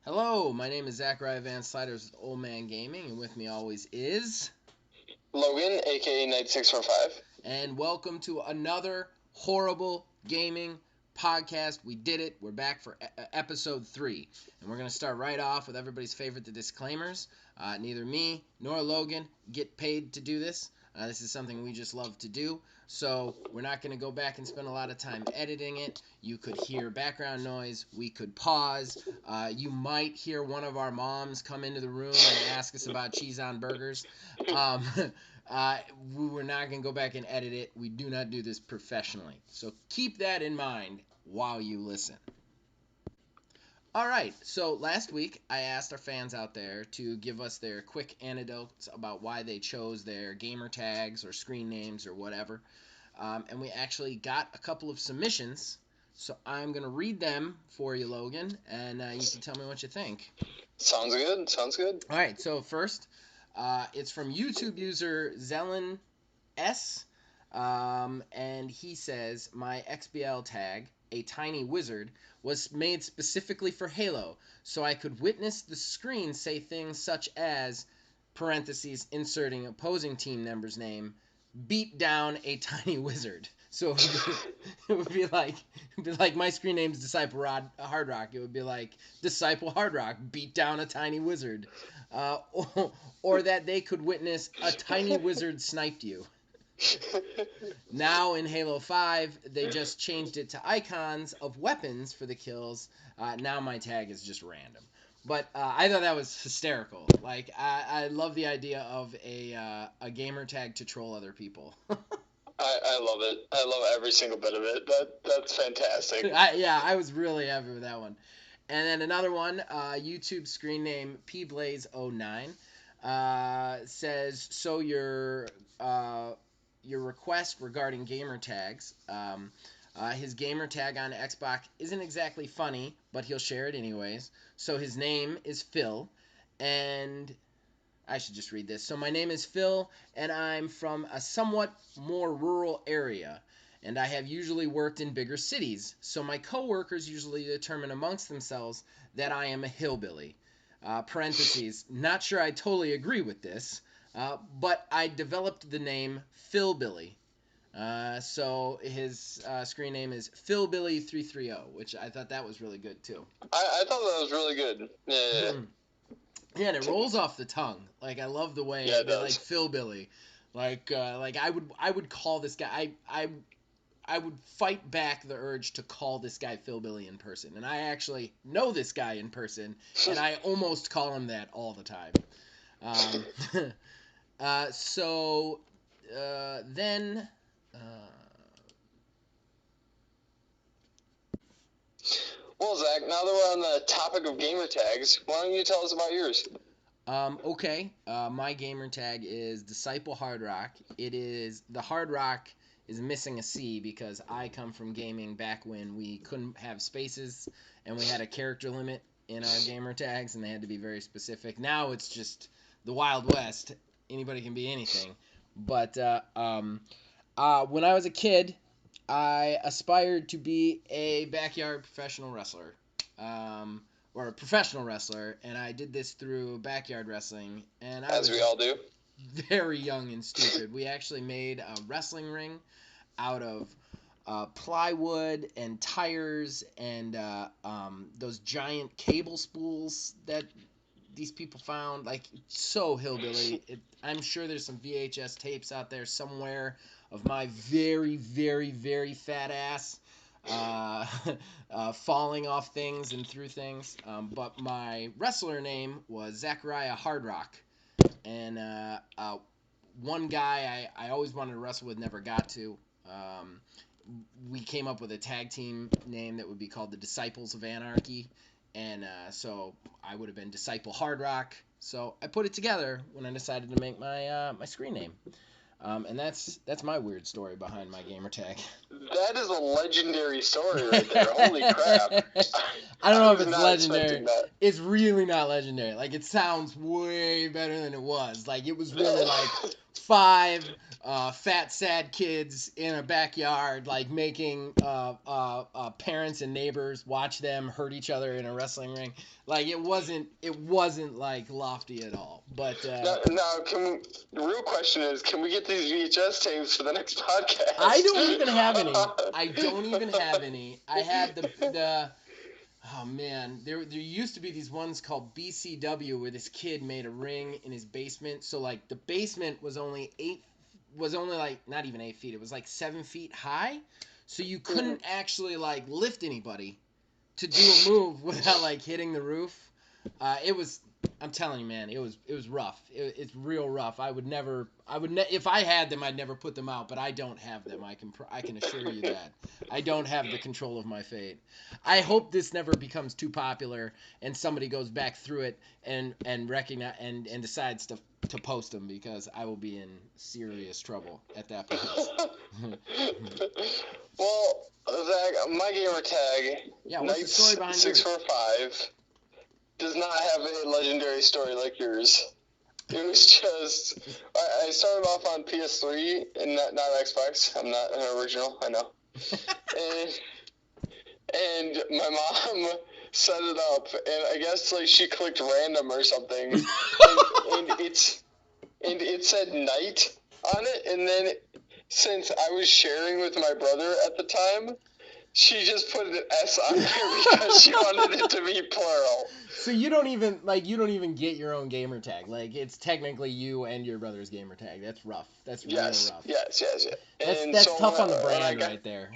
Hello, my name is Zachariah Van Sliders with Old Man Gaming, and with me always is Logan, aka Knight645. And welcome to another horrible gaming podcast. We did it. We're back for episode 3, and we're going to start right off with everybody's favorite, the disclaimers. Neither me nor Logan get paid to do this. This is something we just love to do, so we're not going to go back and spend a lot of time editing it. You could hear background noise. We could pause. You might hear one of our moms come into the room and ask us about cheese on burgers. We were not going to go back and edit it. We do not do this professionally. So keep that in mind while you listen. All right, so last week I asked our fans out there to give us their quick anecdotes about why they chose their gamer tags or screen names or whatever. And we actually got a couple of submissions. So I'm going to read them for you, Logan, and you can tell me what you think. Sounds good. All right, so first, it's from YouTube user Zelen S. And he says, my XBL tag, a tiny wizard, was made specifically for Halo, so I could witness the screen say things such as, parentheses, inserting opposing team member's name, beat down a tiny wizard. So it would be like my screen name's Disciple Hard Rock. It would be like Disciple Hard Rock beat down a tiny wizard, or that they could witness a tiny wizard sniped you. Now in Halo 5, they just changed it to icons of weapons for the kills. Now my tag is just random. But I thought that was hysterical. Like, I love the idea of a gamer tag to troll other people. I love it. I love every single bit of it. That's fantastic. I was really happy with that one. And then another one, YouTube screen name pblaze09, says, so your request regarding gamer tags. His gamer tag on Xbox isn't exactly funny, but he'll share it anyways. So his name is Phil, and I should just read this. So my name is Phil, and I'm from a somewhat more rural area, and I have usually worked in bigger cities. So my coworkers usually determine amongst themselves that I am a hillbilly. Parentheses, not sure I totally agree with this, but I developed the name Philbilly. So his screen name is Philbilly330, which I thought that was really good too. I thought that was really good. Yeah. Yeah, and it rolls off the tongue. Like, I love the way Yeah, it that, like, does. Philbilly. Like I would call this guy. I would fight back the urge to call this guy Philbilly in person, and I actually know this guy in person, and I almost call him that all the time. So then. Well, Zach, now that we're on the topic of gamer tags, why don't you tell us about yours? Okay. My gamer tag is Disciple Hard Rock. It is the Hard Rock is missing a C because I come from gaming back when we couldn't have spaces and we had a character limit in our gamer tags and they had to be very specific. Now it's just the Wild West. Anybody can be anything. But when I was a kid, I aspired to be a backyard professional wrestler. Or a professional wrestler, and I did this through backyard wrestling, and I As was we all do. very young and stupid. We actually made a wrestling ring out of plywood and tires and those giant cable spools that these people found. Like, so hillbilly. I'm sure there's some VHS tapes out there somewhere of my very, very, very fat ass falling off things and through things. But my wrestler name was Zachariah Hardrock. And one guy I always wanted to wrestle with, never got to. We came up with a tag team name that would be called the Disciples of Anarchy. And so I would have been Disciple Hard Rock. So I put it together when I decided to make my my screen name. And that's my weird story behind my gamer tag. That is a legendary story right there. Holy crap. I don't know if was it's not legendary. expecting that. It's really not legendary. Like, it sounds way better than it was. Like, it was really like 5 fat sad kids in a backyard, like making parents and neighbors watch them hurt each other in a wrestling ring. Like it wasn't like lofty at all. But now, the real question is, can we get these VHS tapes for the next podcast? I don't even have any. I don't even have any. I had the oh man, there used to be these ones called BCW where this kid made a ring in his basement. So like the basement was only like not even 8 feet. It was like 7 feet high. So you couldn't actually like lift anybody to do a move without like hitting the roof. It was. I'm telling you, man, it was rough. It's real rough. If I had them, I'd never put them out. But I don't have them. I can assure you that I don't have the control of my fate. I hope this never becomes too popular and somebody goes back through it and recognize and decides to post them, because I will be in serious trouble at that point. Well, Zach, my gamer tag, Yeah, what's the story behind yours? 645, does not have a legendary story like yours. It was just, I started off on PS3 and not Xbox. I'm not an original, I know. and my mom set it up, and I guess like she clicked random or something, and it said night on it, and then since I was sharing with my brother at the time, she just put an S on there because she wanted it to be plural. So you don't even get your own gamer tag. Like, it's technically you and your brother's gamer tag. That's rough. That's real rough. Yes. That's so tough on the brand right there.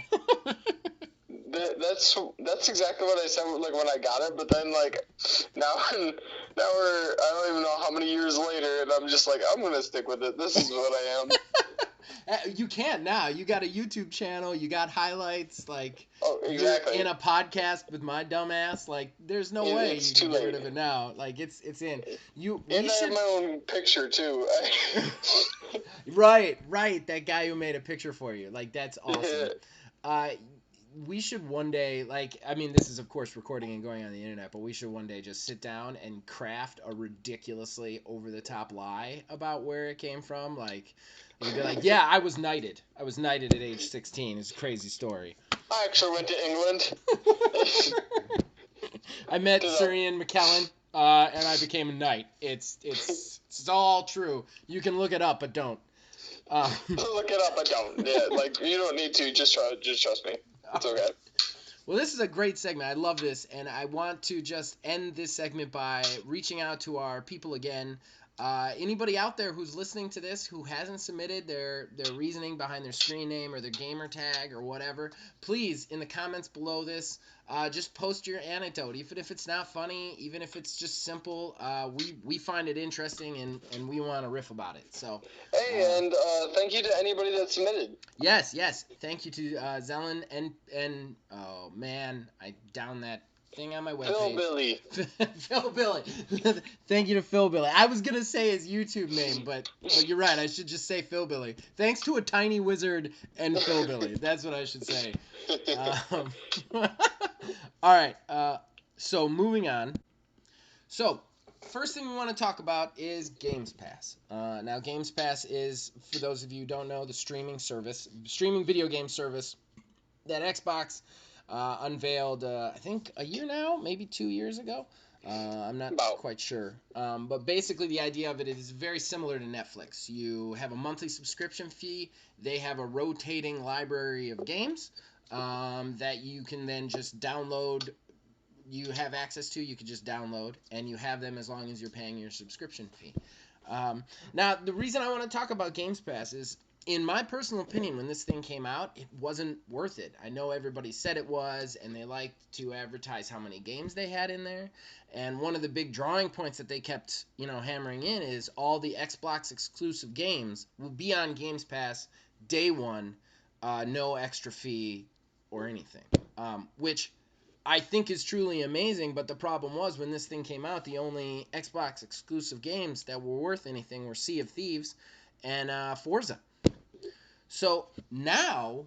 That's exactly what I said. Like when I got it, but then like now we're I don't even know how many years later, and I'm just like, I'm gonna stick with it. This is what I am. You can now. You got a YouTube channel. You got highlights. Like, exactly. You're in a podcast with my dumbass. Like, there's no way you can get rid of it now. Like, it's in. I have my own picture too. Right. That guy who made a picture for you. Like, that's awesome. We should one day, like, I mean, this is of course recording and going on the internet, but we should one day just sit down and craft a ridiculously over the top lie about where it came from. Like, you'd be like, yeah, I was knighted at age 16. It's a crazy story. I actually went to England. I met Sir Ian McKellen, and I became a knight. It's all true. You can look it up, but don't. Look it up, but don't. Yeah, like, you don't need to. Just trust me. It's okay. Well, this is a great segment. I love this, and I want to just end this segment by reaching out to our people again. Anybody out there who's listening to this who hasn't submitted their reasoning behind their screen name or their gamer tag or whatever, please, in the comments below this, just post your anecdote. Even if it's not funny, even if it's just simple, we find it interesting, and we want to riff about it. So, hey, and thank you to anybody that submitted. Yes. Thank you to Zelen and oh man, I downed that thing on my webpage. Phil Billy. Phil Billy. Thank you to Phil Billy. I was gonna say his YouTube name, but you're right. I should just say Phil Billy. Thanks to a tiny wizard and Phil Billy. That's what I should say. All right. So moving on. So first thing we want to talk about is Games Pass. Now, Games Pass is, for those of you who don't know, the streaming video game service that Xbox unveiled, I think a year now, maybe 2 years ago. I'm not quite sure. But basically the idea of it is very similar to Netflix. You have a monthly subscription fee. They have a rotating library of games that you can then just download. You have access to, you could just download, and you have them as long as you're paying your subscription fee. Now, the reason I want to talk about Games Pass is, in my personal opinion, when this thing came out, it wasn't worth it. I know everybody said it was, and they liked to advertise how many games they had in there. And one of the big drawing points that they kept, hammering in is all the Xbox exclusive games will be on Games Pass day one, no extra fee or anything, which I think is truly amazing. But the problem was, when this thing came out, the only Xbox exclusive games that were worth anything were Sea of Thieves and Forza. So now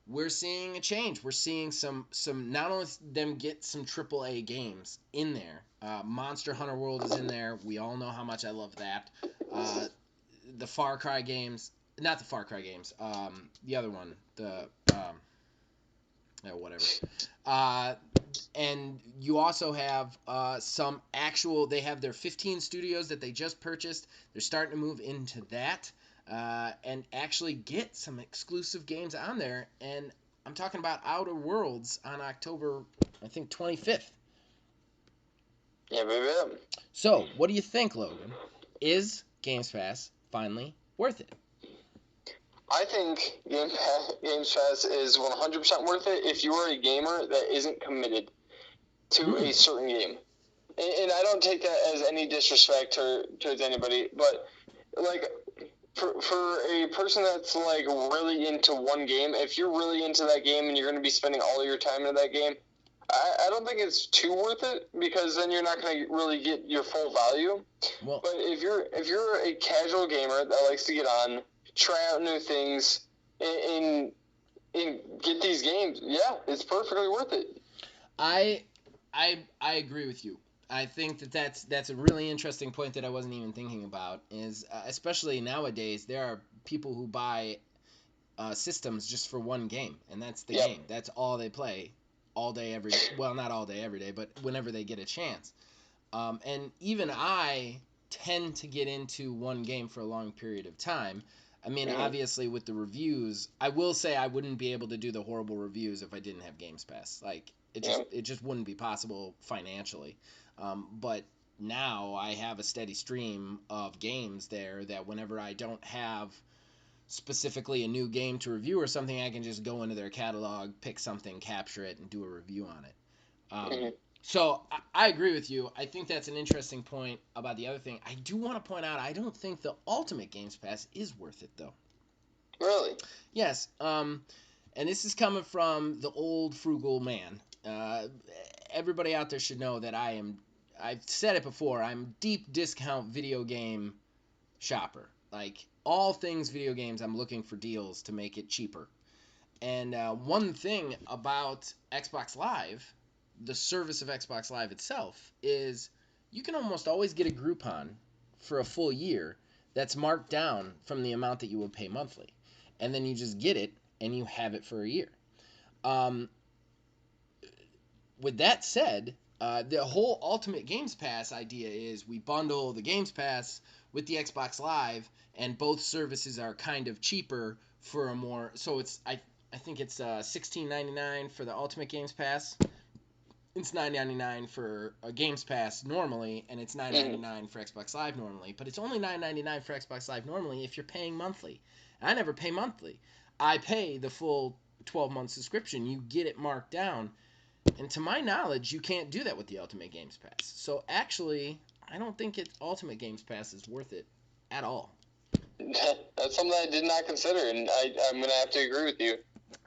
we're seeing a change. We're seeing some not only them get some AAA games in there. Monster Hunter World is in there. We all know how much I love that. The Far Cry games, not the Far Cry games. The other one, the whatever. Uh, and you also have some actual. They have their 15 studios that they just purchased. They're starting to move into that and actually get some exclusive games on there. And I'm talking about Outer Worlds on October, I think 25th. Yeah, baby. So, what do you think, Logan? Is Games Pass finally worth it? I think Games Pass is 100% worth it if you are a gamer that isn't committed to a certain game. And I don't take that as any disrespect towards anybody, but like for a person that's like really into one game, if you're really into that game and you're going to be spending all your time in that game, I don't think it's too worth it, because then you're not going to really get your full value. Well, but if you're a casual gamer that likes to get on, try out new things, and get these games, yeah, it's perfectly worth it. I agree with you. I think that's a really interesting point that I wasn't even thinking about. Is especially nowadays there are people who buy systems just for one game, and that's the game. That's all they play, all day every. Well, not all day every day, but whenever they get a chance. And even I tend to get into one game for a long period of time. I mean, obviously with the reviews, I will say I wouldn't be able to do the horrible reviews if I didn't have Games Pass. Like it just wouldn't be possible financially. But now I have a steady stream of games there that whenever I don't have specifically a new game to review or something, I can just go into their catalog, pick something, capture it, and do a review on it. So I agree with you. I think that's an interesting point about the other thing. I do want to point out I don't think the Ultimate Games Pass is worth it though. Really? Yes. And this is coming from the old frugal man. Everybody out there should know that I've said it before. I'm deep discount video game shopper. Like all things video games, I'm looking for deals to make it cheaper. And one thing about Xbox Live, the service of Xbox Live itself, is you can almost always get a Groupon for a full year that's marked down from the amount that you would pay monthly. And then you just get it and you have it for a year. Um, with that said, the whole Ultimate Games Pass idea is we bundle the Games Pass with the Xbox Live, and both services are kind of cheaper for a more. So it's I think it's $16.99 for the Ultimate Games Pass. It's $9.99 for a Games Pass normally, and it's $9.99 for Xbox Live normally. But it's only $9.99 for Xbox Live normally if you're paying monthly. I never pay monthly. I pay the full 12-month subscription. You get it marked down. And to my knowledge, you can't do that with the Ultimate Games Pass. So actually, I don't think Ultimate Games Pass is worth it at all. That's something I did not consider, and I'm going to have to agree with you.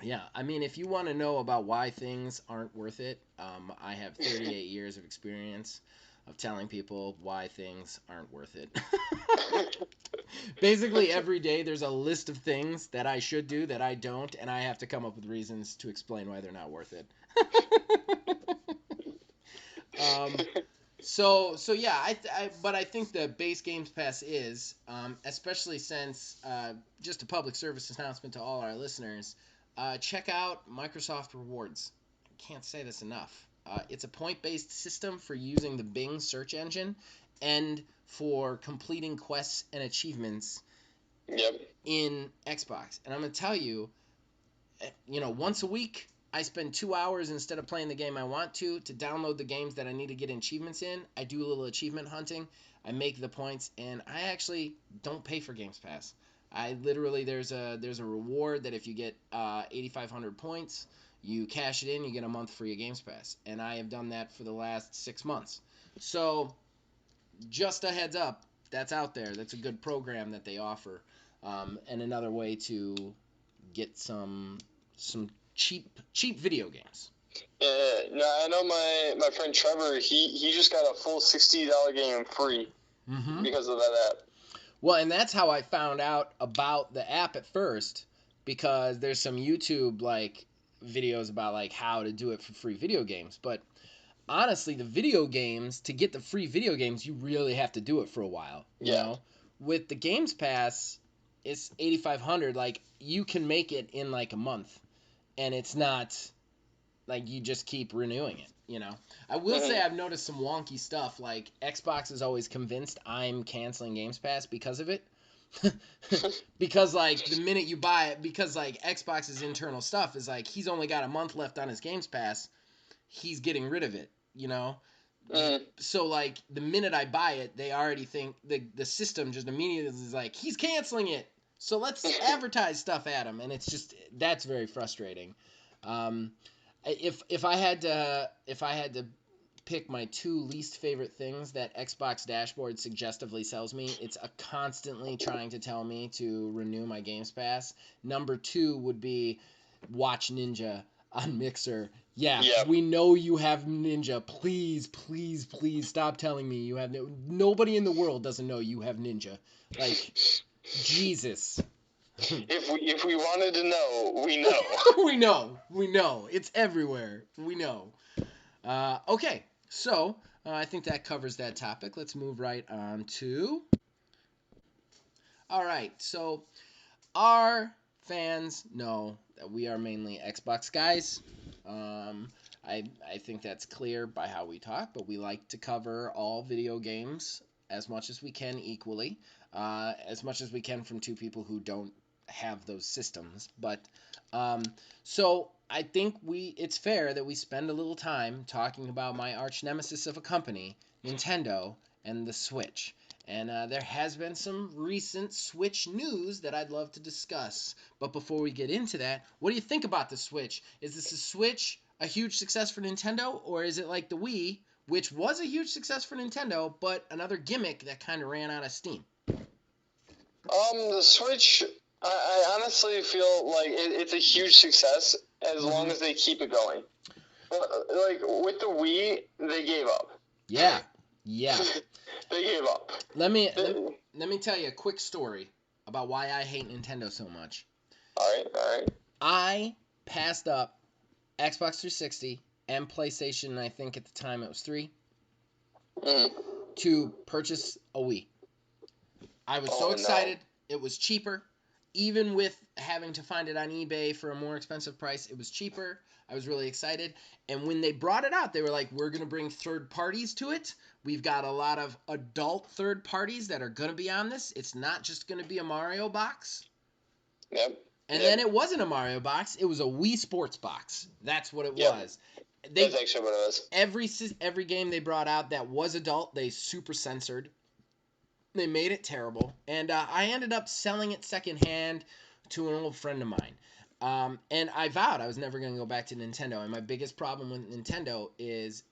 Yeah, I mean, if you want to know about why things aren't worth it, I have 38 years of experience of telling people why things aren't worth it. Basically, every day there's a list of things that I should do that I don't, and I have to come up with reasons to explain why they're not worth it. So yeah, but I think the base Games Pass is, especially since just a public service announcement to all our listeners, check out Microsoft Rewards. I can't say this enough. It's a point-based system for using the Bing search engine and for completing quests and achievements in Xbox. And I'm gonna tell you, once a week I spend 2 hours instead of playing the game I want to download the games that I need to get achievements in. I do a little achievement hunting. I make the points, and I actually don't pay for Games Pass. I literally there's a reward that if you get 8,500 points, you cash it in, you get a month free of Games Pass, and I have done that for the last 6 months. So just a heads up, that's out there. That's a good program that they offer, and another way to get some cheap video games. No, I know my friend Trevor. He just got a full $60 game free because of that app. Well, and that's how I found out about the app at first, because there's some YouTube like videos about like how to do it for free video games. But honestly, the video games, to get the free video games, you really have to do it for a while. You know, with the Games Pass, it's 8500. Like, you can make it in like a month, and it's not like you just keep renewing it, you know. I will say I've noticed some wonky stuff. Like, Xbox is always convinced I'm canceling Games Pass because of it. Because, like, the minute you buy it, because, like, Xbox's internal stuff is like, he's only got a month left on his Games Pass, he's getting rid of it, you know. So, like, the minute I buy it, they already think the system just immediately is like, he's canceling it, so let's advertise stuff at him. And it's just, that's very frustrating. If I had to pick my two least favorite things that Xbox dashboard suggestively sells me, it's a constantly trying to tell me to renew my Games Pass. Number two would be Watch Ninja on Mixer. Yeah, Yep. we know you have Ninja. Please, please, please stop telling me you have nobody in the world doesn't know you have Ninja. Like, Jesus. If we wanted to know, we know. we know. It's everywhere. We know. Okay, so I think that covers that topic. Let's move right on to. All right, so our fans know that we are mainly Xbox guys. I think that's clear by how we talk, but we like to cover all video games as much as we can equally, as much as we can from two people who don't have those systems. But so I think it's fair that we spend a little time talking about my arch nemesis of a company, Nintendo, and the Switch. And there has been some recent Switch news that I'd love to discuss. But before we get into that, what do you think about the Switch? Is this a Switch a huge success for Nintendo, or is it like the Wii, which was a huge success for Nintendo, but another gimmick that kind of ran out of steam? The Switch, I honestly feel like it's a huge success as long as they keep it going. Like, with the Wii, they gave up. Yeah. They gave up. Let me tell you a quick story about why I hate Nintendo so much. All right. I passed up Xbox 360 and PlayStation, I think at the time it was 3, to purchase a Wii. I was so excited. No. It was cheaper. Even with having to find it on eBay for a more expensive price, it was cheaper. I was really excited. And when they brought it out, they were like, we're going to bring third parties to it. We've got a lot of adult third parties that are going to be on this. It's not just going to be a Mario box. Yep. And then it wasn't a Mario box. It was a Wii Sports box. That's what it was. That's actually what it was. Every game they brought out that was adult, they super censored. They made it terrible. And I ended up selling it secondhand to an old friend of mine. And I vowed I was never going to go back to Nintendo. And my biggest problem with Nintendo is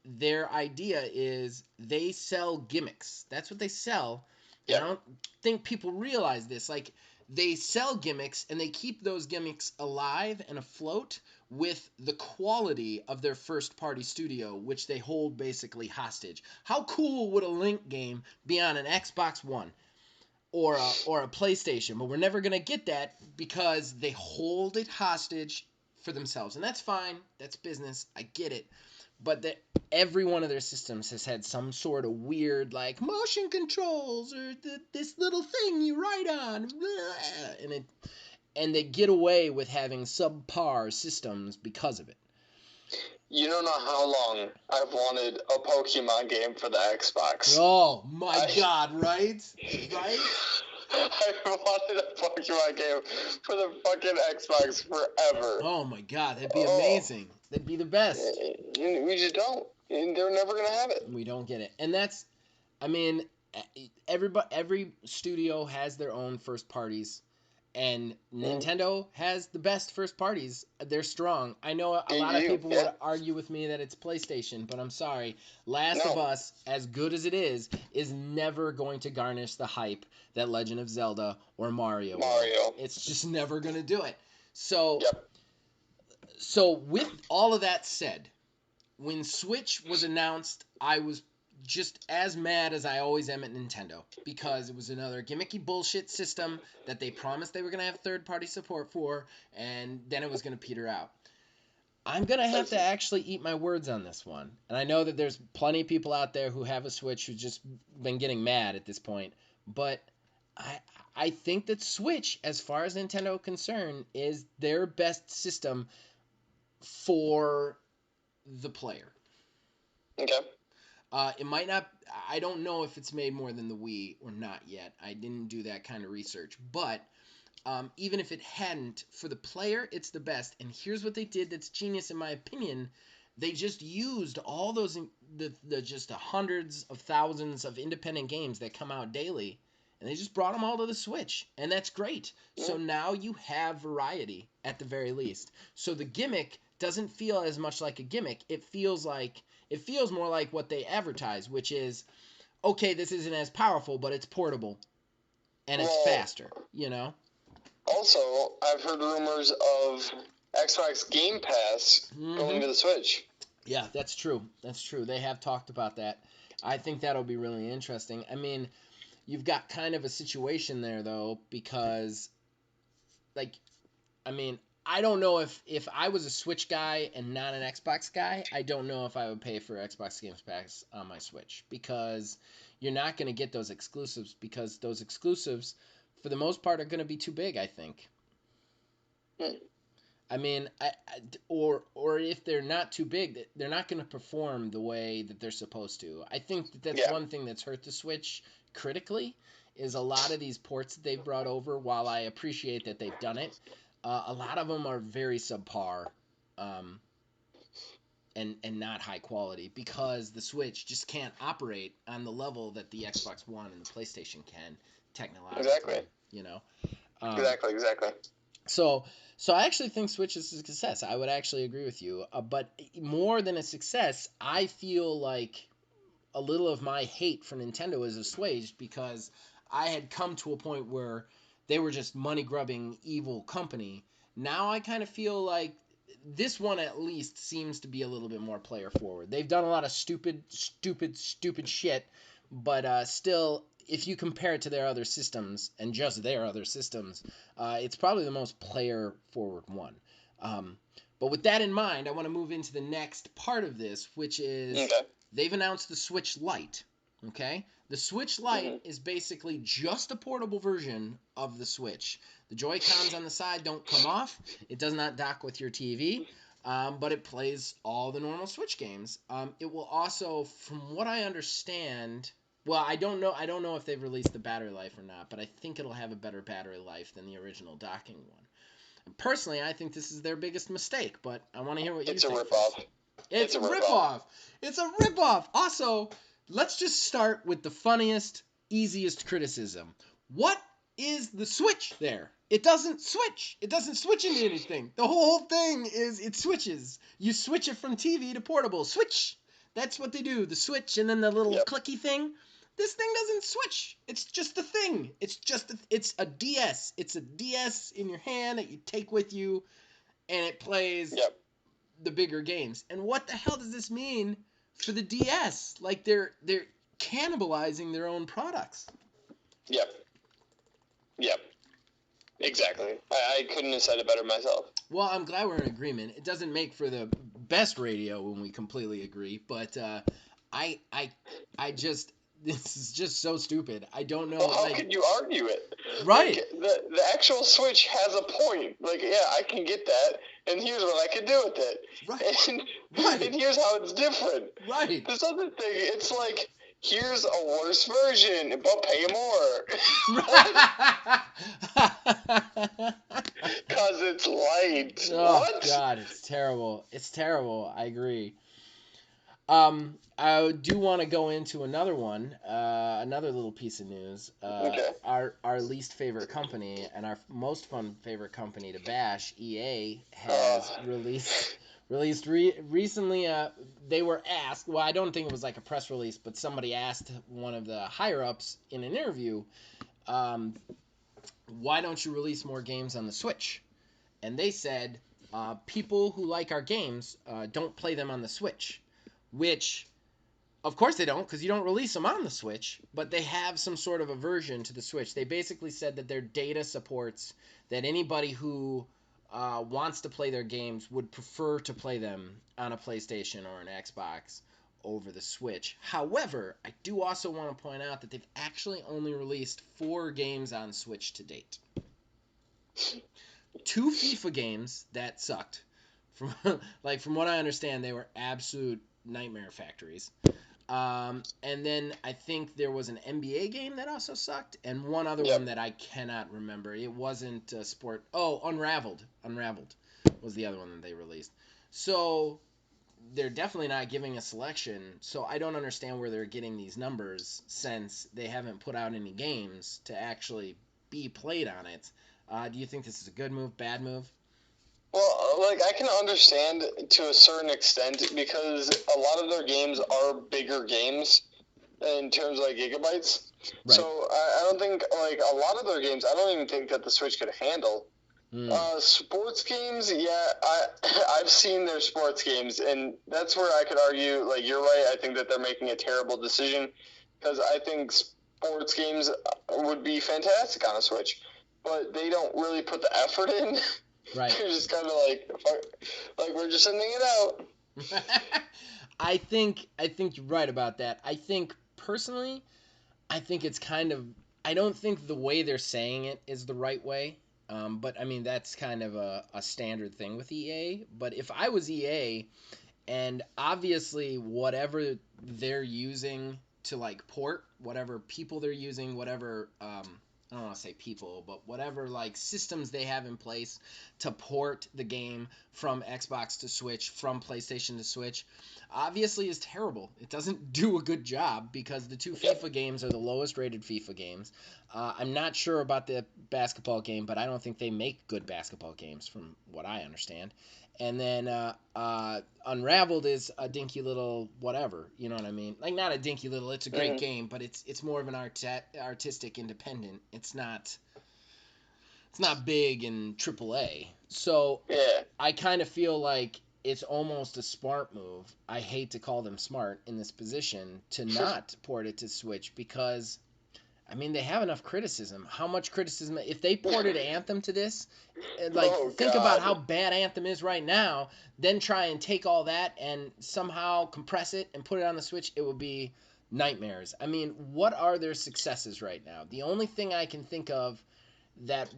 their idea is they sell gimmicks. That's what they sell. Yep. And I don't think people realize this. Like, they sell gimmicks, and they keep those gimmicks alive and afloat with the quality of their first-party studio, which they hold basically hostage. How cool would a Link game be on an Xbox One or a PlayStation? But we're never going to get that because they hold it hostage for themselves. And that's fine. That's business. I get it. But every one of their systems has had some sort of weird, like, motion controls or this little thing you write on. And they get away with having subpar systems because of it. You don't know how long I've wanted a Pokemon game for the Xbox. Oh, my God, right? Right? I've wanted a Pokemon game for the fucking Xbox forever. Oh, my God, that'd be amazing. That'd be the best. We just don't. They're never going to have it. We don't get it. And that's, I mean, every studio has their own first parties. And Nintendo has the best first parties. They're strong. I know a lot of people would argue with me that it's PlayStation, but I'm sorry. Last of Us, as good as it is never going to garnish the hype that Legend of Zelda or Mario. It's just never going to do it. So, so with all of that said, when Switch was announced, I was just as mad as I always am at Nintendo, because it was another gimmicky bullshit system that they promised they were going to have third-party support for, and then it was going to peter out. I'm going to have to actually eat my words on this one. And I know that there's plenty of people out there who have a Switch who've just been getting mad at this point, but I think that Switch, as far as Nintendo concerned, is their best system for the player. Okay. It might not. I don't know if it's made more than the Wii or not yet. I didn't do that kind of research, but even if it hadn't, for the player, it's the best. And here's what they did that's genius, in my opinion. They just used all those the just the hundreds of thousands of independent games that come out daily, and they just brought them all to the Switch, and that's great. So now you have variety at the very least. So the gimmick doesn't feel as much like a gimmick. It feels more like what they advertise, which is, okay, this isn't as powerful, but it's portable and it's faster, you know? Also, I've heard rumors of Xbox Game Pass going to the Switch. Yeah, that's true. That's true. They have talked about that. I think that'll be really interesting. I mean, you've got kind of a situation there, though, because, like, I mean, I don't know if I was a Switch guy and not an Xbox guy, I don't know if I would pay for Xbox Game Pass on my Switch, because you're not going to get those exclusives, because those exclusives, for the most part, are going to be too big, I think. I mean, or if they're not too big, they're not going to perform the way that they're supposed to. I think that's one thing that's hurt the Switch critically, is a lot of these ports that they've brought over, while I appreciate that they've done it, a lot of them are very subpar, and not high quality, because the Switch just can't operate on the level that the Xbox One and the PlayStation can technologically. Exactly. You know. Exactly. So I actually think Switch is a success. I would actually agree with you. But more than a success, I feel like a little of my hate for Nintendo is assuaged, because I had come to a point where they were just money grubbing evil company. Now I kind of feel like this one at least seems to be a little bit more player forward. They've done a lot of stupid shit, but still, if you compare it to their other systems, and just their other systems, it's probably the most player forward one. But with that in mind, I want to move into the next part of this, which is they've announced the Switch Lite. Okay? The Switch Lite is basically just a portable version of the Switch. The Joy-Cons on the side don't come off. It does not dock with your TV, but it plays all the normal Switch games. It will also, from what I understand, well, I don't know if they've released the battery life or not, but I think it'll have a better battery life than the original docking one. And personally, I think this is their biggest mistake, but I want to hear what you think. It's a ripoff. It's a ripoff. Also, let's just start with the funniest, easiest criticism. What is the switch there? It doesn't switch. It doesn't switch into anything. The whole thing is it switches. You switch it from TV to portable. Switch. That's what they do. The switch and then the little clicky thing. This thing doesn't switch. It's just a thing. It's a DS. It's a DS in your hand that you take with you, and it plays the bigger games. And what the hell does this mean for the DS? Like, they're cannibalizing their own products. Yep. Exactly. I couldn't have said it better myself. Well, I'm glad we're in agreement. It doesn't make for the best radio when we completely agree, but I just this is just so stupid. I don't know. Well, how can you argue it? Right. Like, the actual Switch has a point. Like, yeah, I can get that, and here's what I can do with it. Right. And here's how it's different. Right. This other thing, it's like, here's a worse version, but pay more. Because it's light. Oh, what? God, it's terrible. It's terrible. I agree. I do want to go into another one, another little piece of news. Okay. Our least favorite company and our most fun favorite company to bash, EA, has released recently. They were asked. Well, I don't think it was like a press release, but somebody asked one of the higher ups in an interview, why don't you release more games on the Switch? And they said, people who like our games don't play them on the Switch. Which, of course they don't, because you don't release them on the Switch, but they have some sort of aversion to the Switch. They basically said that their data supports that anybody who wants to play their games would prefer to play them on a PlayStation or an Xbox over the Switch. However, I do also want to point out that they've actually only released 4 games on Switch to date. 2 FIFA games that sucked. From from what I understand, they were absolute nightmare factories. And then I think there was an NBA game that also sucked, and one other one Yep. that I cannot remember. It wasn't sport. Oh, Unraveled. Unraveled was the other one that they released. So they're definitely not giving a selection. So I don't understand where they're getting these numbers since they haven't put out any games to actually be played on it. Do you think this is a good move, bad move? Well, like I can understand to a certain extent because a lot of their games are bigger games in terms of like gigabytes. Right. So I don't think like a lot of their games. I don't even think that the Switch could handle. Sports games, yeah, I've seen their sports games, and that's where I could argue. Like you're right. I think that they're making a terrible decision because I think sports games would be fantastic on a Switch, but they don't really put the effort in. Right. They're just kind of like we're just sending it out. I think you're right about that. I think personally, I think it's kind of. I don't think the way they're saying it is the right way. But I mean that's kind of a standard thing with EA. But if I was EA, and obviously whatever they're using to like port, whatever people they're using, whatever I don't want to say people, but whatever like systems they have in place to port the game from Xbox to Switch, from PlayStation to Switch, obviously is terrible. It doesn't do a good job because the 2 FIFA games are the lowest rated FIFA games. I'm not sure about the basketball game, but I don't think they make good basketball games from what I understand. And then Unraveled is a dinky little whatever, you know what I mean? Like not a dinky little, it's a great game, but it's more of an artistic independent. It's not big in AAA. So Yeah. I kind of feel like it's almost a smart move. I hate to call them smart in this position to not port it to Switch because I mean, they have enough criticism. How much criticism? If they ported Anthem to this, think about how bad Anthem is right now, then try and take all that and somehow compress it and put it on the Switch, it would be nightmares. I mean, what are their successes right now? The only thing I can think of that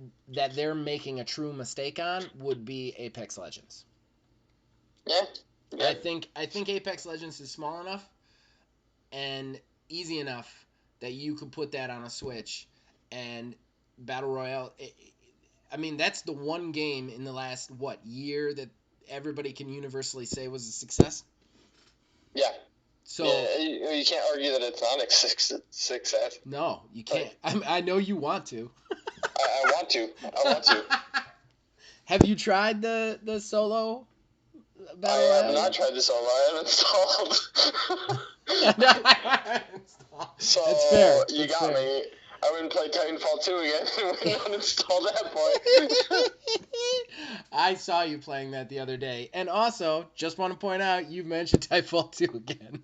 they're making a true mistake on would be Apex Legends. Yeah. I think Apex Legends is small enough and easy enough that you could put that on a Switch and Battle Royale. I mean, that's the one game in the last year that everybody can universally say was a success. Yeah. So yeah, you can't argue that it's not a success. No, you can't. I know you want to. I want to. I want to. Have you tried the solo Battle I Royale? have not tried the solo. I have installed. So That's fair. You got me. I wouldn't play Titanfall 2 again. I wouldn't uninstall that point. I saw you playing that the other day. And also, just want to point out, you mentioned Titanfall 2 again.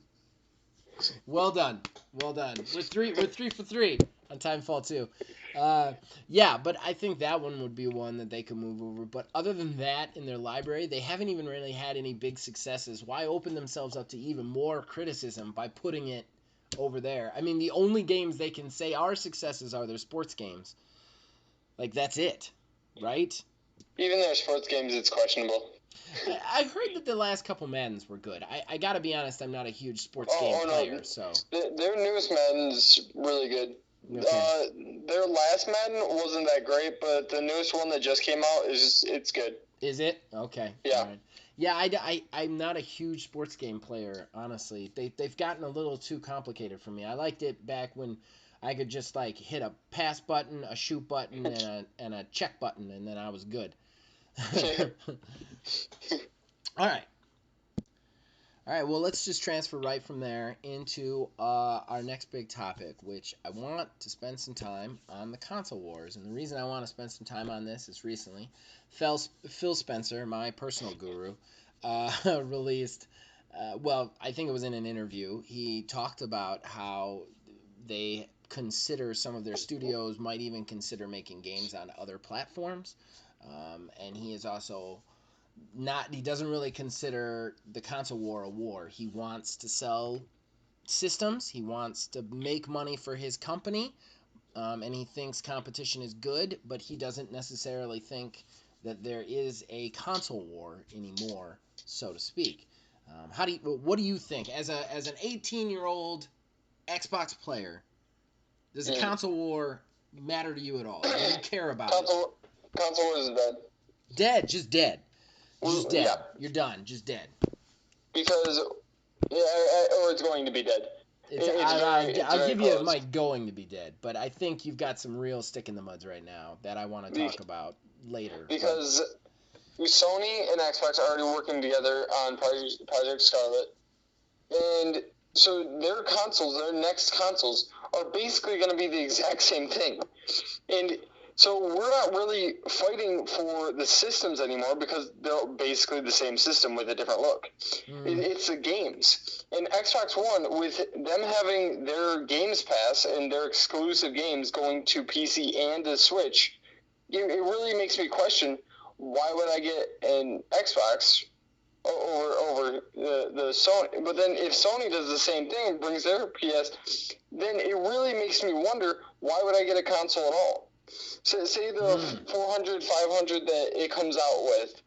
Well done. Well done. We're three for three on Titanfall 2. Yeah, but I think that one would be one that they could move over. But other than that, in their library, they haven't even really had any big successes. Why open themselves up to even more criticism by putting it over there? I mean, the only games they can say are successes are their sports games. Like, that's it, right? Even their sports games, it's questionable. I've heard that the last couple Maddens were good. I gotta be honest, I'm not a huge sports game player, no. so. Their newest Madden's really good. Okay. Their last Madden wasn't that great, but the newest one that just came out it's good. Is it? Okay. Yeah. All right. Yeah, I'm not a huge sports game player, honestly. They've gotten a little too complicated for me. I liked it back when I could just like hit a pass button, a shoot button, and a check button, and then I was good. All right. All right, well, let's just transfer right from there into our next big topic, which I want to spend some time on the console wars. And the reason I want to spend some time on this is recently Phil Spencer, my personal guru, released, I think it was in an interview, he talked about how they consider some of their studios might even consider making games on other platforms. And he is also Not, he doesn't really consider the console war a war. He wants to sell systems. He wants to make money for his company, and he thinks competition is good, but he doesn't necessarily think that there is a console war anymore, so to speak. What do you think as an 18-year-old Xbox player? Does a Mm. console war matter to you at all? Do you care about it? Console is dead. Dead, just dead, just Well, dead. yeah, You're done, just dead. because or it's going to be dead. It's It's I'll very give you close. my going to be dead, but I think you've got some real stick in the muds right now that I want to talk about later. Because Sony and Xbox are already working together on Project Scarlet, and so their next consoles, are basically going to be the exact same thing. And so we're not really fighting for the systems anymore because they're basically the same system with a different look. It's the games. And Xbox One, with them having their Games Pass and their exclusive games going to PC and the Switch, it really makes me question, why would I get an Xbox over the Sony? But then if Sony does the same thing and brings their PS, then it really makes me wonder, why would I get a console at all? So say the 400, 500 that it comes out with,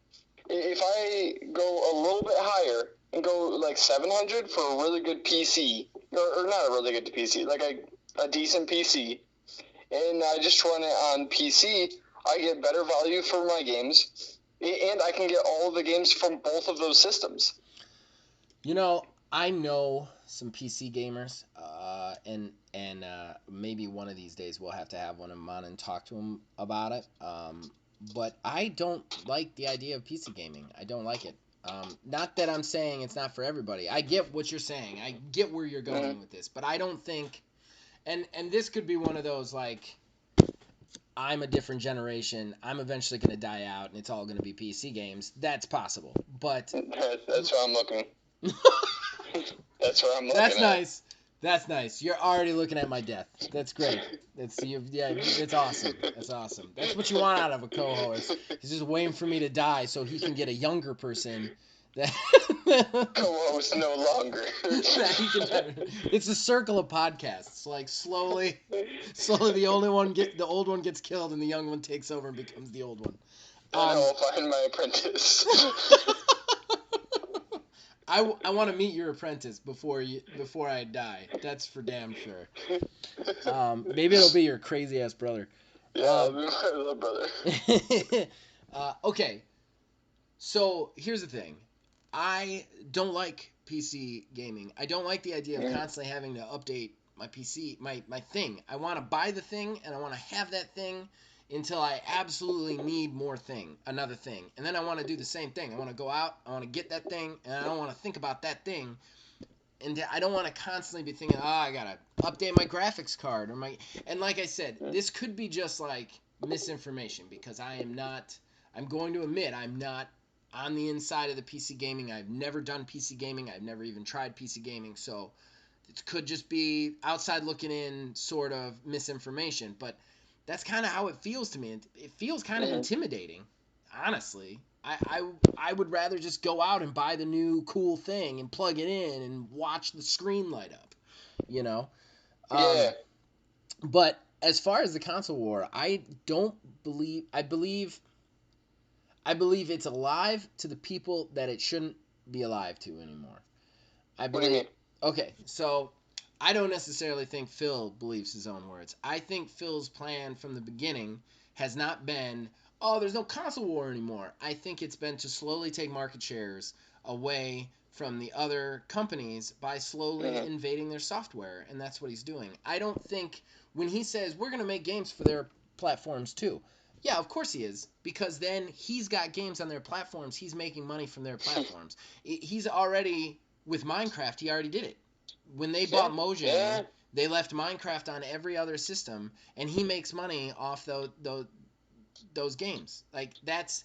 if I go a little bit higher and go like 700 for a really good PC, or not a really good PC, like a decent PC, and I just run it on PC, I get better value for my games, and I can get all of the games from both of those systems. You know, I know some PC gamers, and maybe one of these days we'll have to have one of them on and talk to them about it. But I don't like the idea of PC gaming. I don't like it. Not that I'm saying it's not for everybody. I get what you're saying. I get where you're going with this, but I don't think. And this could be one of those, like, I'm a different generation. I'm eventually going to die out, and it's all going to be PC games. That's possible, but That's what I'm looking. That's what I'm looking that's at. nice. That's nice. You're already looking at my death. That's great. That's It's awesome. That's awesome. That's what you want out of a co-host. He's just waiting for me to die so he can get a younger person that Co-host no longer. that he can. It's a circle of podcasts. Like slowly, the old one gets killed, and the young one takes over and becomes the old one. Then I'll find my apprentice. I want to meet your apprentice before I die. That's for damn sure. Maybe it'll be your crazy ass brother. Yeah, I'll be my little brother. Okay, so here's the thing. I don't like PC gaming. I don't like the idea of constantly having to update my PC, my thing. I want to buy the thing, and I want to have that thing until I absolutely need another thing. And then I want to do the same thing. I want to go out, I want to get that thing, and I don't want to think about that thing. And I don't want to constantly be thinking, I gotta update my graphics card and like I said, this could be just like misinformation, because I'm going to admit I'm not on the inside of the PC gaming. I've never done PC gaming. I've never even tried PC gaming. So it could just be outside looking in sort of misinformation, but that's kind of how it feels to me. It feels kind of intimidating, honestly. I would rather just go out and buy the new cool thing and plug it in and watch the screen light up, you know? Yeah. But as far as the console war, I believe it's alive to the people that it shouldn't be alive to anymore. I What do you believe. mean? Okay, so I don't necessarily think Phil believes his own words. I think Phil's plan from the beginning has not been, oh, there's no console war anymore. I think it's been to slowly take market shares away from the other companies by slowly invading their software, and that's what he's doing. I don't think when he says we're going to make games for their platforms too. Yeah, of course he is, because then he's got games on their platforms. He's making money from their platforms. He's already with Minecraft. He already did it. When they bought Mojang, they left Minecraft on every other system, and he makes money off those games. Like that's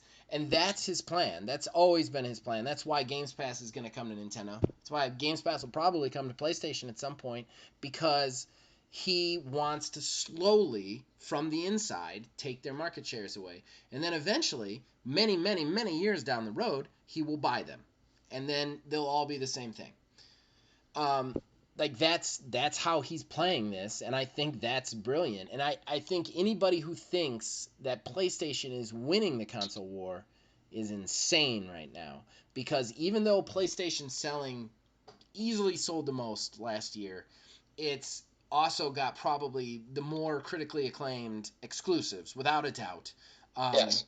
his plan. That's always been his plan. That's why Games Pass is going to come to Nintendo. That's why Games Pass will probably come to PlayStation at some point, because he wants to slowly, from the inside, take their market shares away. And then eventually, many, many, many years down the road, he will buy them. And then they'll all be the same thing. Like that's how he's playing this, and I think that's brilliant. And I think anybody who thinks that PlayStation is winning the console war is insane right now. Because even though PlayStation selling easily sold the most last year, it's also got probably the more critically acclaimed exclusives, without a doubt. Yes.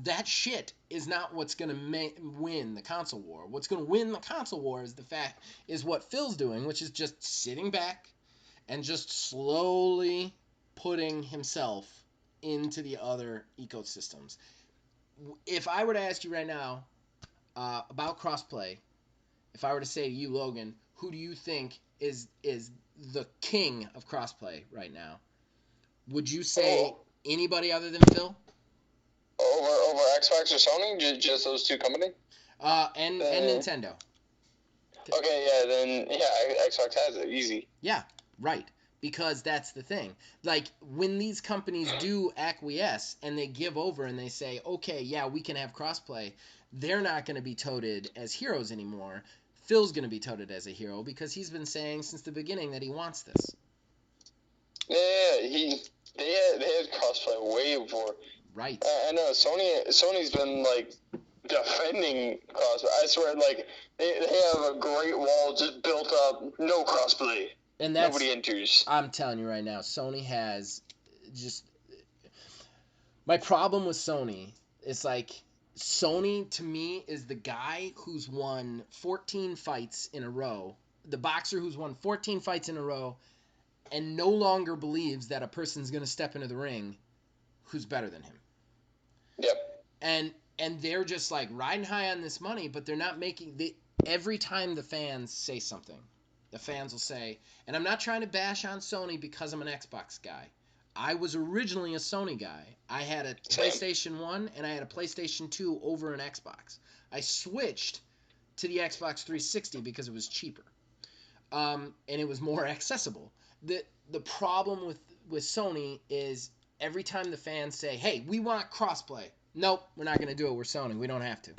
That shit is not what's going to win the console war. What's going to win the console war is what Phil's doing, which is just sitting back and just slowly putting himself into the other ecosystems. If I were to ask you right now about crossplay, if I were to say to you, Logan, who do you think is the king of crossplay right now? Would you say anybody other than Phil? Over Xbox or Sony? Just those two companies? And Nintendo. Okay, yeah, then Xbox has it easy. Yeah, right. Because that's the thing. Like when these companies do acquiesce and they give over and they say, okay, yeah, we can have crossplay, they're not going to be touted as heroes anymore. Phil's going to be touted as a hero because he's been saying since the beginning that he wants this. Yeah, they had crossplay way before. Right. I know Sony's been like defending crossplay. I swear, like they have a great wall just built up, no crossplay. And that's, nobody enters. I'm telling you right now, Sony has just. My problem with Sony is like Sony to me is the guy who's won 14 fights in a row, the boxer who's won 14 fights in a row, and no longer believes that a person's going to step into the ring who's better than him. Yep. And they're just like riding high on this money, but they're not making every time the fans say something, the fans will say, and I'm not trying to bash on Sony because I'm an Xbox guy. I was originally a Sony guy. I had a PlayStation 1 and I had a PlayStation 2 over an Xbox. I switched to the Xbox 360 because it was cheaper. And it was more accessible. The problem with Sony is every time the fans say, hey, we want crossplay. Nope, we're not going to do it. We're Sony. We don't have to.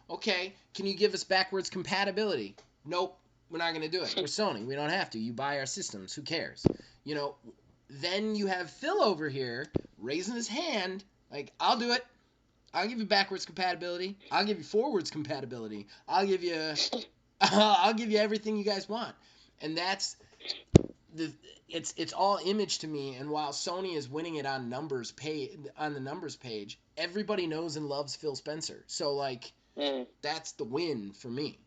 Okay, can you give us backwards compatibility? Nope, we're not going to do it. We're Sony. We don't have to. You buy our systems. Who cares? You know, then you have Phil over here raising his hand like, I'll do it. I'll give you backwards compatibility. I'll give you forwards compatibility. I'll give you everything you guys want. And that's it's all image to me. And while Sony is winning it on the numbers page, everybody knows and loves Phil Spencer. So like that's the win for me.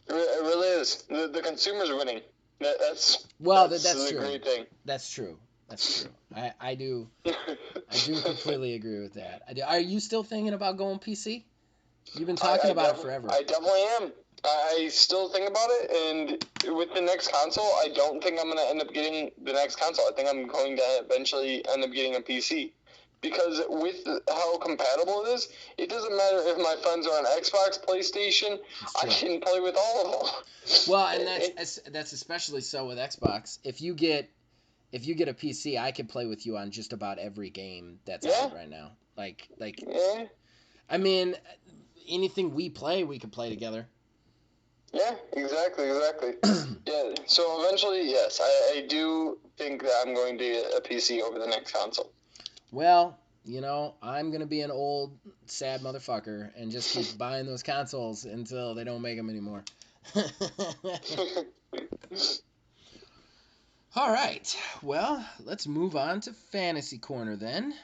It really is. The consumer's winning. That's true. The great thing. That's true. I do completely agree with that. Are you still thinking about going PC? You've been talking about it forever. I definitely am. I still think about it, and with the next console, I don't think I'm going to end up getting the next console. I think I'm going to eventually end up getting a PC. Because with how compatible it is, it doesn't matter if my friends are on Xbox, PlayStation, I can play with all of them. Well, and that's especially so with Xbox. If you get a PC, I can play with you on just about every game that's out right now. Like yeah. I mean, anything we play, we can play together. Yeah, exactly. Yeah, so eventually, yes, I do think that I'm going to get a PC over the next console. Well, you know, I'm going to be an old, sad motherfucker and just keep buying those consoles until they don't make them anymore. All right. Well, let's move on to Fantasy Corner then.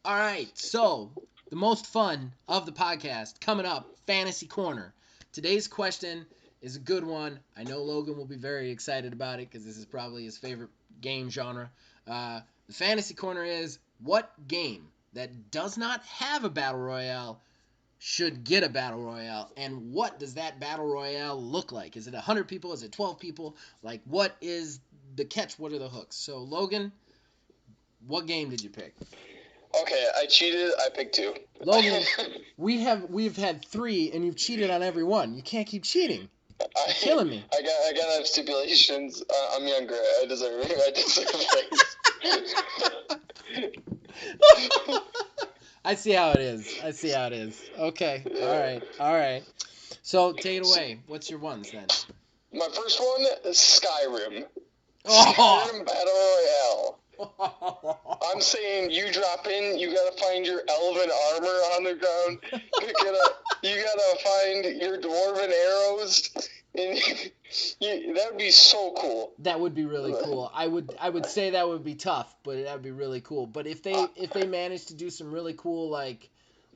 All right. So, the most fun of the podcast coming up, Fantasy Corner. Today's question is a good one. I know Logan will be very excited about it because this is probably his favorite game genre. The Fantasy Corner is, what game that does not have a Battle Royale should get a Battle Royale? And what does that Battle Royale look like? Is it 100 people? Is it 12 people? Like, what is the catch? What are the hooks? So, Logan, what game did you pick? Okay, I cheated. I picked 2. Logan, we've had 3, and you've cheated on every one. You can't keep cheating. You're killing me. I gotta have stipulations. I'm younger. I deserve things. I see how it is. Okay. All right. So take it away. What's your ones then? My first one is Skyrim. Oh! Skyrim Battle Royale. I'm saying you drop in, you gotta find your elven armor on the ground, pick it up, you gotta find your dwarven arrows, and that would be so cool. That would be really cool. I would say that would be tough, but that would be really cool. But if they manage to do some really cool like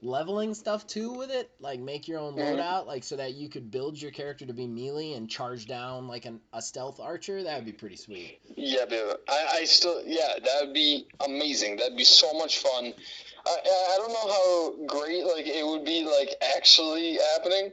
leveling stuff too with it, like make your own loadout, like so that you could build your character to be melee and charge down like a stealth archer, that would be pretty sweet. Yeah, dude. I still, yeah, that would be amazing. That'd be so much fun. I don't know how great like it would be like actually happening,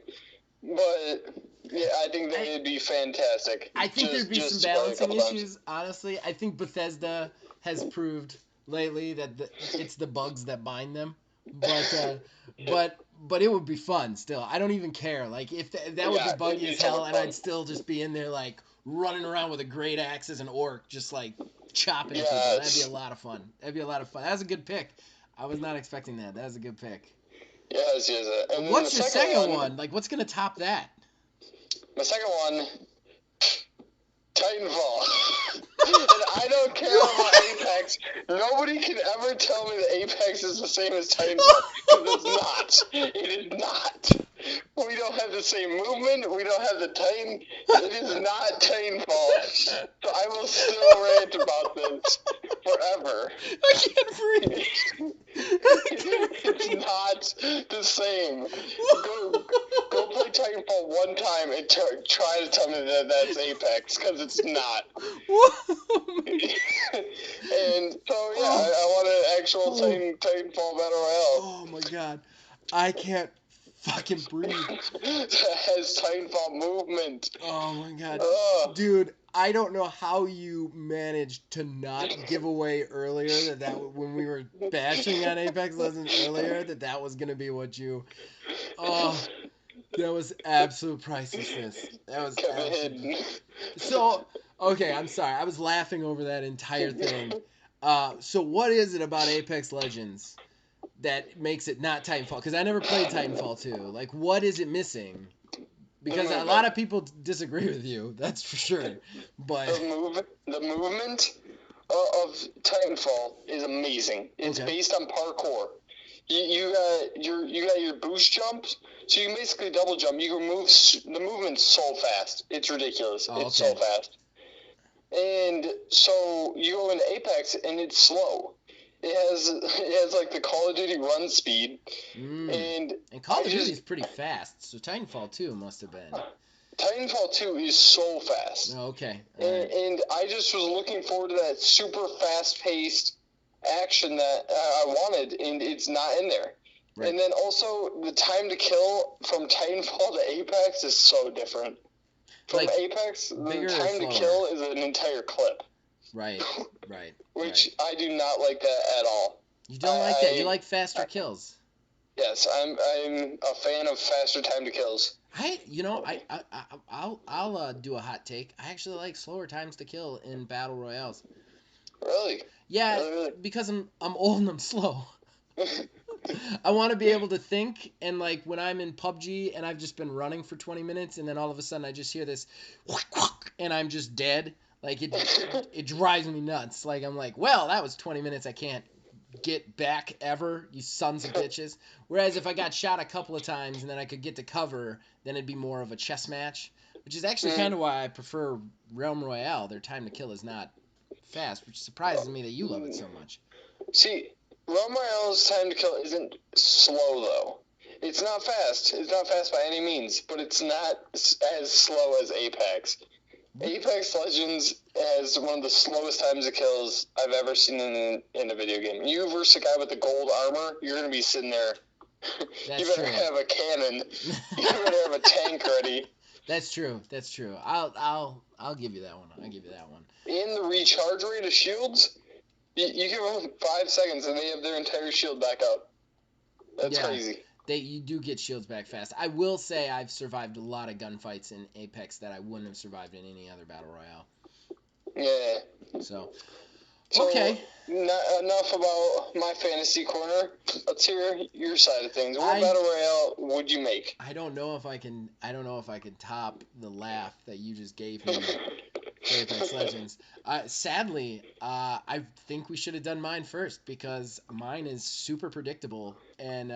but yeah, I think that it'd be fantastic. I think there'd be some balancing issues. Honestly, I think Bethesda has proved lately that it's the bugs that bind them. But it would be fun still. I don't even care. Like if that would be buggy as hell, and I'd still just be in there like running around with a great axe as an orc, just like chopping people. That'd be a lot of fun. That was a good pick. I was not expecting that. That was a good pick. Yes. And what's your second one? Like, what's gonna top that? My second one, Titanfall. And I don't care about Apex. Nobody can ever tell me that Apex is the same as Titanfall, because it's not. It is not. We don't have the same movement. We don't have the Titan. It is not Titanfall. So I will still rant about this forever. I can't breathe. It's not the same. Go play Titanfall one time and try to tell me that that's Apex, because it's not. And so yeah, I want an actual Titanfall Battle Royale. Oh my god, I can't fucking breathe. That has Titanfall movement. Oh my god, dude. I don't know how you managed to not give away earlier that when we were bashing on Apex Legends earlier that was gonna be what you. Oh, that was absolute pricelessness. That was absolute. So okay, I'm sorry. I was laughing over that entire thing. So what is it about Apex Legends that makes it not Titanfall? Because I never played Titanfall 2. Like, what is it missing? Because a lot of people disagree with you, that's for sure. But the movement of Titanfall is amazing. It's based on parkour. You got your boost jumps, so you can basically double jump. You can move. The movement's so fast, it's ridiculous. It's so fast. And so you go into Apex, and it's slow. It has like the Call of Duty run speed, and Call of Duty is pretty fast. So Titanfall 2 must have been. Titanfall 2 is so fast. Oh, okay. And I just was looking forward to that super fast-paced action that I wanted, and it's not in there. Right. And then also the time to kill from Titanfall to Apex is so different. From like, Apex, the time to kill is an entire clip. Right. Which I do not like that at all. You don't like that. You like faster kills. Yes, I'm a fan of faster time to kills. I'll do a hot take. I actually like slower times to kill in battle royales. Really? Yeah, really? Because I'm old and I'm slow. I want to be able to think, and like when I'm in PUBG and I've just been running for 20 minutes and then all of a sudden I just hear this and I'm just dead. Like it drives me nuts. Like I'm like, well, that was 20 minutes I can't get back ever, you sons of bitches. Whereas if I got shot a couple of times and then I could get to cover, then it'd be more of a chess match, which is actually kind of why I prefer Realm Royale. Their time to kill is not fast, which surprises me that you love it so much. See, Realm Royale's time to kill isn't slow though. It's not fast. It's not fast by any means, but it's not as slow as Apex. Apex Legends has one of the slowest times of kills I've ever seen in a video game. You versus a guy with the gold armor, you're going to be sitting there. You better have a cannon. You better have a tank ready. That's true. I'll give you that one. In the recharge rate of shields, you give them 5 seconds and they have their entire shield back up. That's crazy. you do get shields back fast. I will say I've survived a lot of gunfights in Apex that I wouldn't have survived in any other battle royale. Yeah. So So, okay. enough about my fantasy corner. Let's hear your side of things. What battle royale would you make? I don't know if I can top the laugh that you just gave me for Apex Legends. Sadly, I think we should have done mine first because mine is super predictable and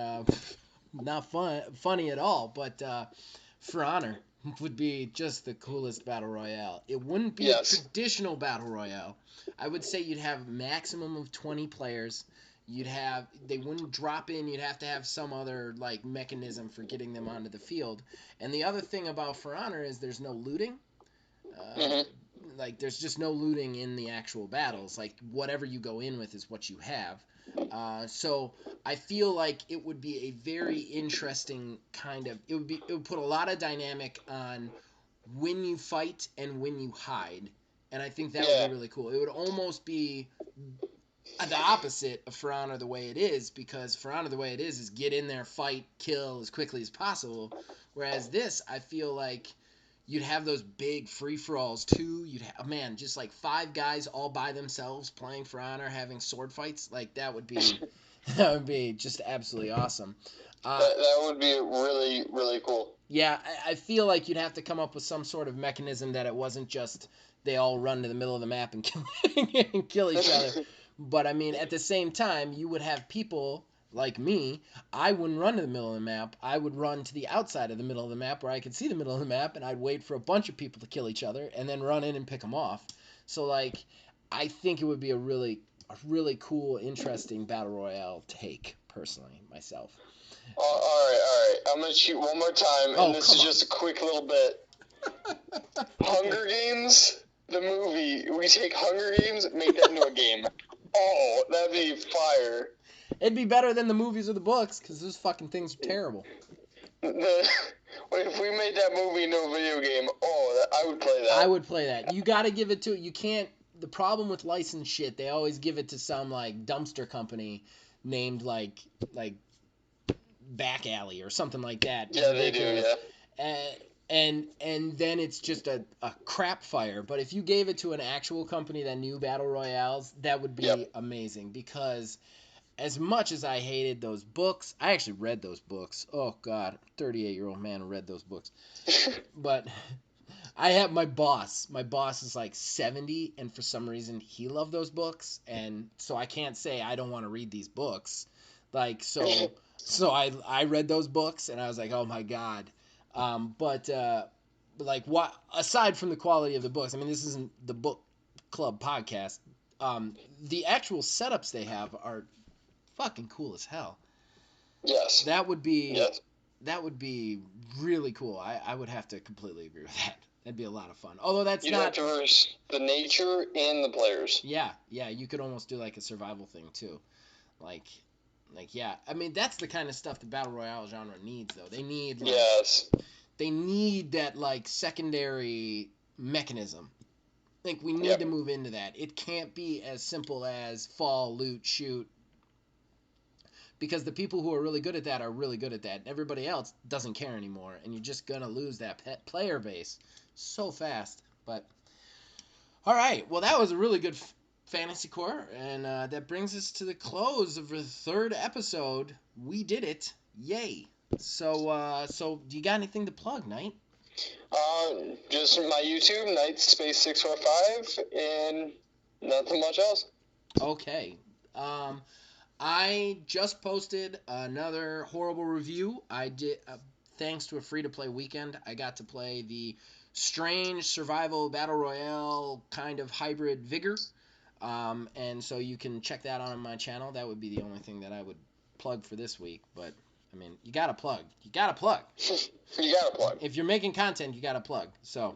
not funny at all. But For Honor would be just the coolest battle royale. It wouldn't be a traditional battle royale. I would say you'd have maximum of 20 players. They wouldn't drop in. You'd have to have some other like mechanism for getting them onto the field. And the other thing about For Honor is there's no looting. Like there's just no looting in the actual battles. Like whatever you go in with is what you have. So I feel like it would be a very interesting kind of. It would put a lot of dynamic on when you fight and when you hide, and I think that would be really cool. It would almost be the opposite of For Honor the way it is, because For Honor the way it is get in there, fight, kill as quickly as possible. Whereas this, I feel like you'd have those big free-for-alls too. You'd have, man, just like 5 guys all by themselves playing For Honor, having sword fights. Like that would be just absolutely awesome. That would be really, really cool. Yeah, I feel like you'd have to come up with some sort of mechanism that it wasn't just they all run to the middle of the map and kill each other. But I mean, at the same time, you would have people like me. I wouldn't run to the middle of the map. I would run to the outside of the middle of the map where I could see the middle of the map, and I'd wait for a bunch of people to kill each other and then run in and pick them off. So like, I think it would be a really cool, interesting battle royale take, personally, myself. All right. I'm gonna shoot one more time, and this is just a quick little bit. Hunger Games, the movie. We take Hunger Games, make that into a game. Oh, that'd be fire. It'd be better than the movies or the books, because those fucking things are terrible. If we made that movie into a video game, I would play that. I would play that. You gotta give it to. You can't. The problem with licensed shit, they always give it to some like dumpster company named like Back Alley or something like that. Yeah, they do. Yeah. And then it's just a crap fire. But if you gave it to an actual company that knew battle royales, that would be amazing. Because as much as I hated those books, I actually read those books. Oh God, 38-year-old man who read those books. But I have my boss. My boss is like 70, and for some reason he loved those books, and so I can't say I don't want to read these books. Like so I read those books, and I was like, oh my God. But like what aside from the quality of the books, I mean, this isn't the book club podcast. The actual setups they have are fucking cool as hell. Yes. That would be really cool. I would have to completely agree with that. That'd be a lot of fun. Although that's You'd not have to verse the nature and the players. Yeah, you could almost do like a survival thing too. Like yeah. I mean, that's the kind of stuff the battle royale genre needs though. They need they need that like secondary mechanism. Like we need to move into that. It can't be as simple as fall, loot, shoot. Because the people who are really good at that are really good at that. Everybody else doesn't care anymore, and you're just gonna lose that player base so fast. But all right, well, that was a really good fantasy core, and that brings us to the close of the 3rd episode. We did it! Yay! So do you got anything to plug, Knight? Just my YouTube, Knight Space 645, and nothing much else. Okay. I just posted another horrible review. I did, thanks to a free-to-play weekend, I got to play the strange survival battle royale kind of hybrid Vigor. And so you can check that out on my channel. That would be the only thing that I would plug for this week. But I mean, you gotta plug. You gotta plug. You gotta plug. If you're making content, you gotta plug. So,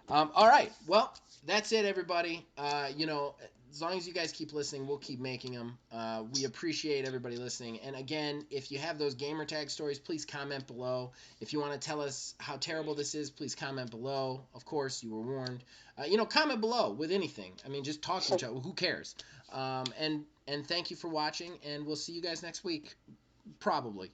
all right. Well, that's it, everybody. As long as you guys keep listening, we'll keep making them. We appreciate everybody listening. And again, if you have those gamer tag stories, please comment below. If you want to tell us how terrible this is, please comment below. Of course, you were warned. Comment below with anything. I mean, just talk to each other. Who cares? And thank you for watching, and we'll see you guys next week. Probably.